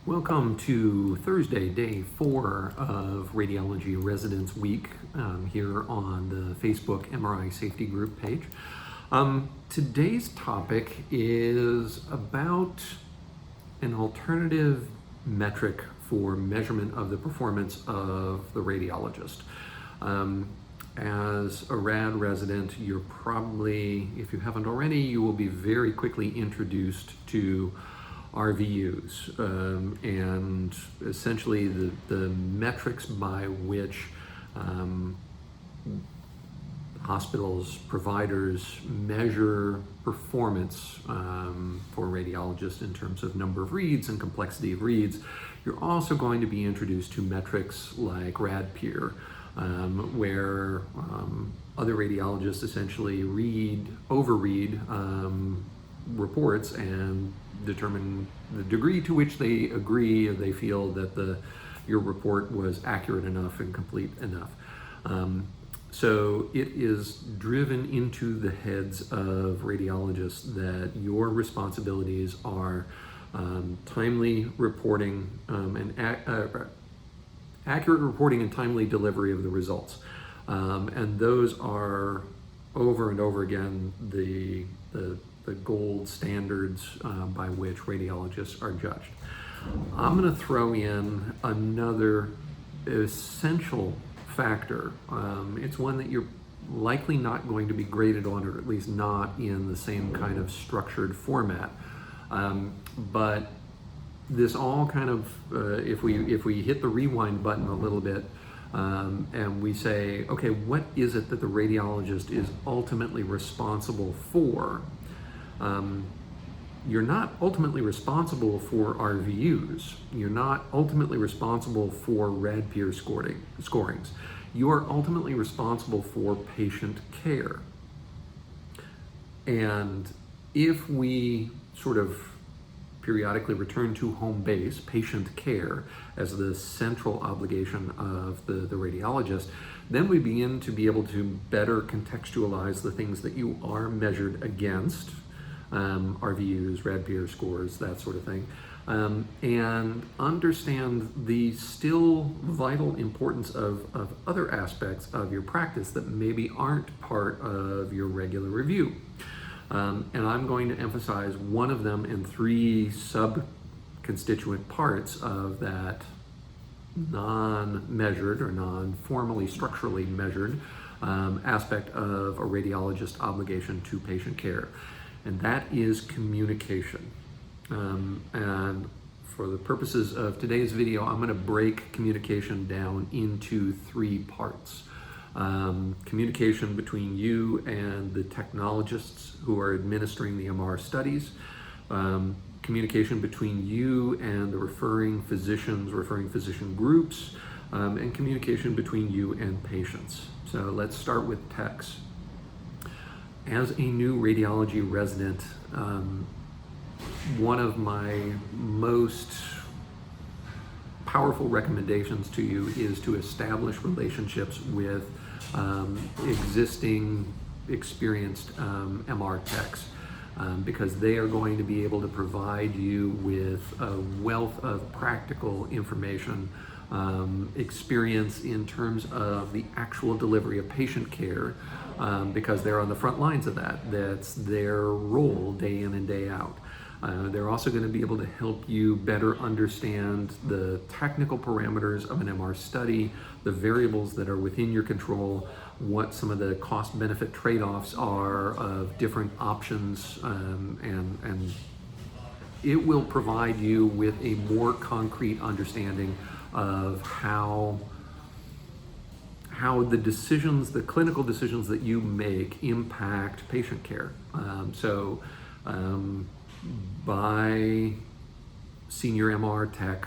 Welcome to Thursday, day 4 of Radiology Residence Week here on the Facebook MRI Safety Group page. Today's topic is about an alternative metric for measurement of the performance of the radiologist. As a rad resident, you're probably, if you haven't already, you will be very quickly introduced to RVUs and essentially the metrics by which hospitals, providers measure performance for radiologists in terms of number of reads and complexity of reads. You're also going to be introduced to metrics like RadPeer, where other radiologists essentially overread reports and determine the degree to which they agree or they feel that your report was accurate enough and complete enough. So it is driven into the heads of radiologists that your responsibilities are timely reporting and accurate reporting and timely delivery of the results. And those are over and over again the gold standards by which radiologists are judged. I'm going to throw in another essential factor. It's one that you're likely not going to be graded on, or at least not in the same kind of structured format. But this all kind of, if we hit the rewind button a little bit, and we say, okay, what is it that the radiologist is ultimately responsible for? You're not ultimately responsible for RVUs. You're not ultimately responsible for RadPeer scorings. You are ultimately responsible for patient care. And if we sort of periodically return to home base, patient care, as the central obligation of the radiologist, then we begin to be able to better contextualize the things that you are measured against, RVUs, RadPeer scores, that sort of thing, and understand the still vital importance of other aspects of your practice that maybe aren't part of your regular review. And I'm going to emphasize one of them in 3 sub-constituent parts of that non-measured or non-formally structurally measured aspect of a radiologist's obligation to patient care. And that is communication. And for the purposes of today's video, I'm going to break communication down into 3 parts. Communication between you and the technologists who are administering the MR studies, communication between you and the referring physicians, referring physician groups, and communication between you and patients. So let's start with techs. As a new radiology resident, one of my most powerful recommendations to you is to establish relationships with existing, experienced MR techs, because they are going to be able to provide you with a wealth of practical information, experience in terms of the actual delivery of patient care, because they're on the front lines of that. That's their role day in and day out. They're also going to be able to help you better understand the technical parameters of an MR study, the variables that are within your control, what some of the cost-benefit trade-offs are of different options, and it will provide you with a more concrete understanding of how the decisions, the clinical decisions that you make impact patient care. Buy senior MR tech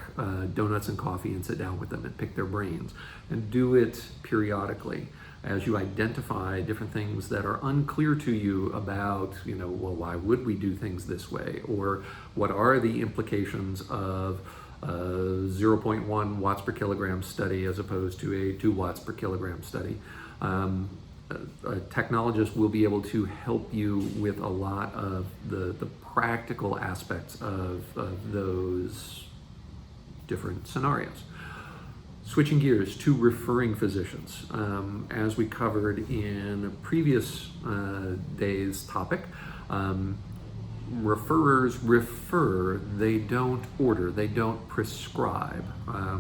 donuts and coffee and sit down with them and pick their brains, and do it periodically as you identify different things that are unclear to you about, well, why would we do things this way? Or what are the implications of a 0.1 watts per kilogram study as opposed to a 2 watts per kilogram study? A technologist will be able to help you with a lot of the practical aspects of those different scenarios. Switching gears to referring physicians. As we covered in a previous day's topic, referrers refer, they don't order, they don't prescribe.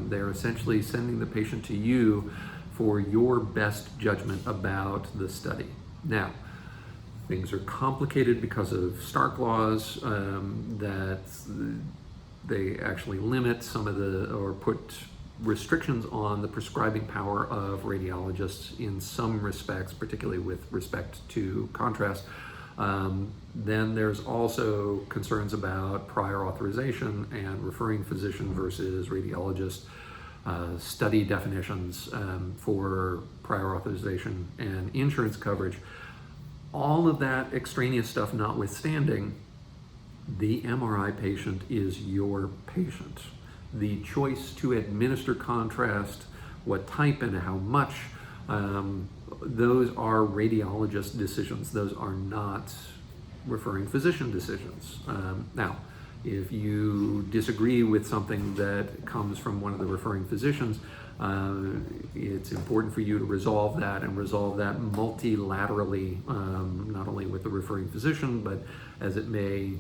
They're essentially sending the patient to you for your best judgment about the study. Now, things are complicated because of Stark laws that they actually limit some of the, or put restrictions on the prescribing power of radiologists in some respects, particularly with respect to contrast. Then there's also concerns about prior authorization and referring physician versus radiologist, study definitions for prior authorization and insurance coverage. All of that extraneous stuff notwithstanding, the MRI patient is your patient. The choice to administer contrast, what type and how much, those are radiologist decisions. Those are not referring physician decisions. Now, if you disagree with something that comes from one of the referring physicians, it's important for you to resolve that and resolve that multilaterally, not only with the referring physician, but as it may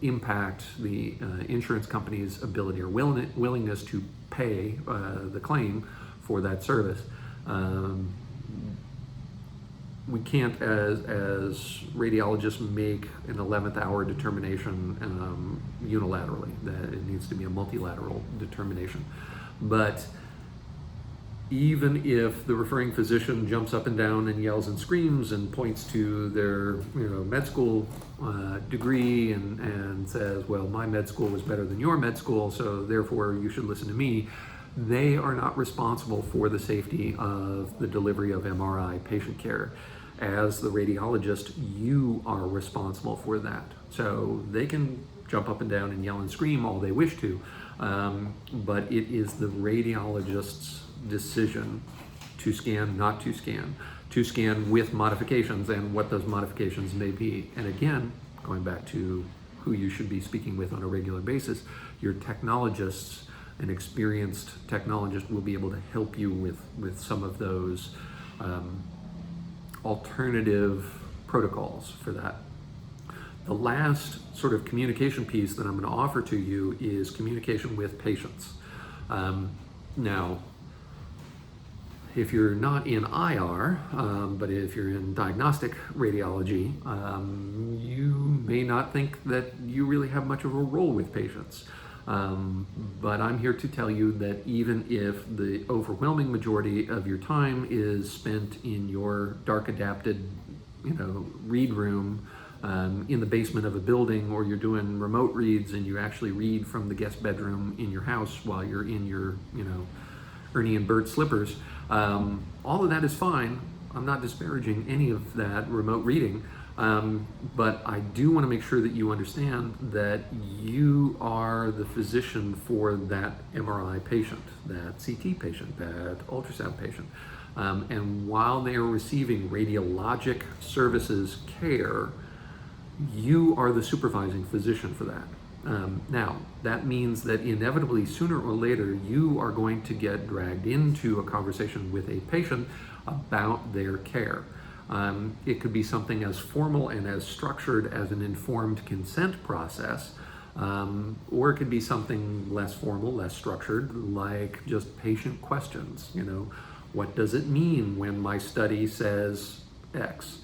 impact the insurance company's ability or willingness to pay the claim for that service. We can't, as radiologists, make an 11th hour determination unilaterally. That it needs to be a multilateral determination. But even if the referring physician jumps up and down and yells and screams and points to their med school degree and says, well, my med school was better than your med school, so therefore you should listen to me, they are not responsible for the safety of the delivery of MRI patient care. As the radiologist, you are responsible for that. So they can jump up and down and yell and scream all they wish to, but it is the radiologist's decision to scan, not to scan with modifications and what those modifications may be. And again, going back to who you should be speaking with on a regular basis, your technologists, an experienced technologist will be able to help you with some of those alternative protocols for that. The last sort of communication piece that I'm going to offer to you is communication with patients. Now, if you're not in IR, but if you're in diagnostic radiology, you may not think that you really have much of a role with patients. But I'm here to tell you that even if the overwhelming majority of your time is spent in your dark adapted, read room in the basement of a building, or you're doing remote reads and you actually read from the guest bedroom in your house while you're in your, Ernie and Bert slippers, all of that is fine. I'm not disparaging any of that remote reading. But I do want to make sure that you understand that you are the physician for that MRI patient, that CT patient, that ultrasound patient. And while they are receiving radiologic services care, you are the supervising physician for that. Now, that means that inevitably, sooner or later, you are going to get dragged into a conversation with a patient about their care. It could be something as formal and as structured as an informed consent process, or it could be something less formal, less structured, like just patient questions. What does it mean when my study says X?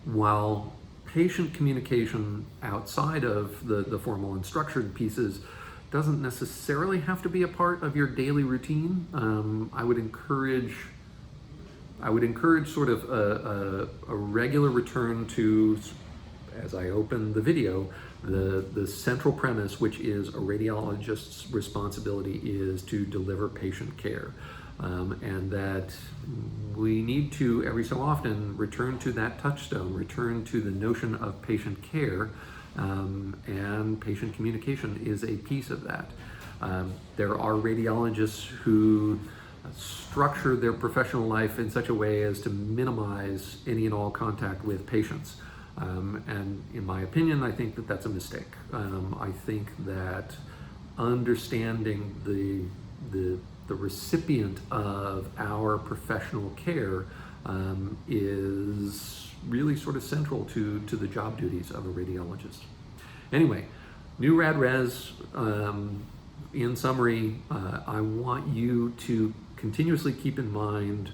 While patient communication outside of the formal and structured pieces doesn't necessarily have to be a part of your daily routine, I would encourage sort of a regular return to, as I open the video, the central premise, which is a radiologist's responsibility is to deliver patient care. And that we need to, every so often, return to that touchstone, return to the notion of patient care, and patient communication is a piece of that. There are radiologists who structure their professional life in such a way as to minimize any and all contact with patients. And in my opinion, I think that that's a mistake. I think that understanding the recipient of our professional care is really sort of central to the job duties of a radiologist. Anyway, new RadRes, in summary, I want you to continuously keep in mind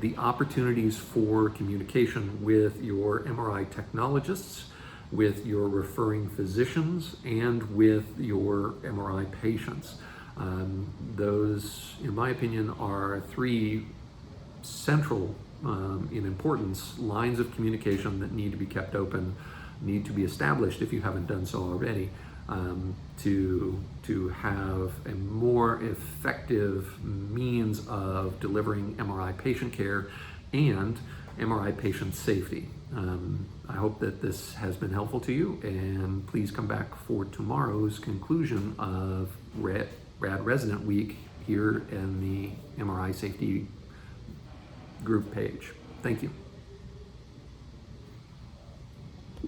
the opportunities for communication with your MRI technologists, with your referring physicians, and with your MRI patients. Those, in my opinion, are three central in importance lines of communication that need to be kept open, need to be established if you haven't done so already, to have a more effective means of delivering MRI patient care and MRI patient safety. I hope that this has been helpful to you, and please come back for tomorrow's conclusion of Rad Resident Week here in the MRI Safety group page. Thank you.